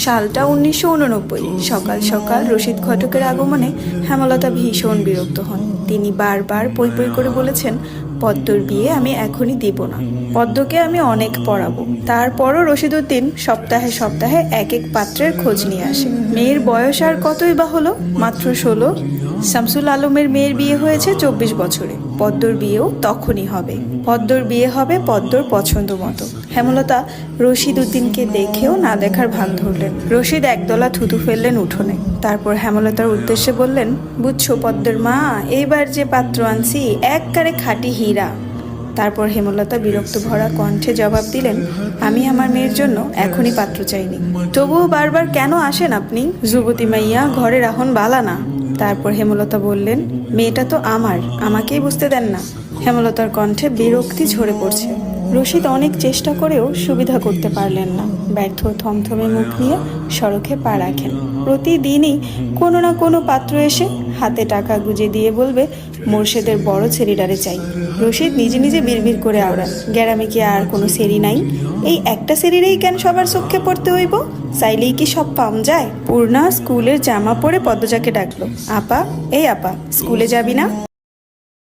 সালটা 1989। সকাল সকাল রশিদ ঘটকের আগমনে হেমলতা ভীষণ বিরক্ত হন। তিনি বারবার পই পই করে বলেছেন, পদ্মর বিয়ে আমি এখনই দিব না, পদ্মকে আমি অনেক পড়াবো। তারপরও রশিদউদ্দিন সপ্তাহে সপ্তাহে এক এক পাত্রের খোঁজ নিয়ে আসে। মেয়ের বয়স আর কতই বা হলো, মাত্র 16। শামসুল আলমের মেয়ের বিয়ে হয়েছে 24 বছরে, পদ্মর বিয়েও তখনই হবে। পদ্মর বিয়ে হবে পদ্মর পছন্দ মতো। হেমলতা রশিদউদ্দিনকে দেখেও না দেখার ভান ধরলেন। রশিদ একদলা থুতু ফেললেন উঠোনে। তারপর হেমলতার উদ্দেশ্যে বললেন, বুঝছো পদ্মের মা, এইবার যে পাত্র আনছি একবারে খাঁটি হীরা। তারপর হেমলতা বিরক্ত ভরা কণ্ঠে জবাব দিলেন, আমি আমার মেয়ের জন্য এখনই পাত্র চাইনি। তবুও বারবার কেন আসেন আপনি? যুবতী মাইয়া ঘরে রাখুন বালা না। তারপর হেমলতা বললেন, মেয়েটা তো আমার, আমাকেই বুঝতে দেন না। হেমলতার কণ্ঠে বিরক্তি ঝরে পড়ছে। রশিদ অনেক চেষ্টা করেও সুবিধা করতে পারলেন না। ব্যর্থ থমথমে মুখ নিয়ে সড়কে পা রাখেন। প্রতিদিনই কোনো না কোনো পাত্র এসে হাতে টাকা গুজে দিয়ে বলবে, মোর্শেদের বড় ছেড়িডারে চাই। রশিদ নিজে নিজে বিড়বিড় করে আওড়ান, গ্যারামে কি আর কোনো সেরি নাই? এই একটা সেরিরেই কেন সবার চোখে পড়তে হইব? চাইলেই কি সব পাম যায়? পূর্ণা স্কুলের জামা পরে পদ্মজাকে ডাকলো, আপা, এই আপা, স্কুলে যাবি না?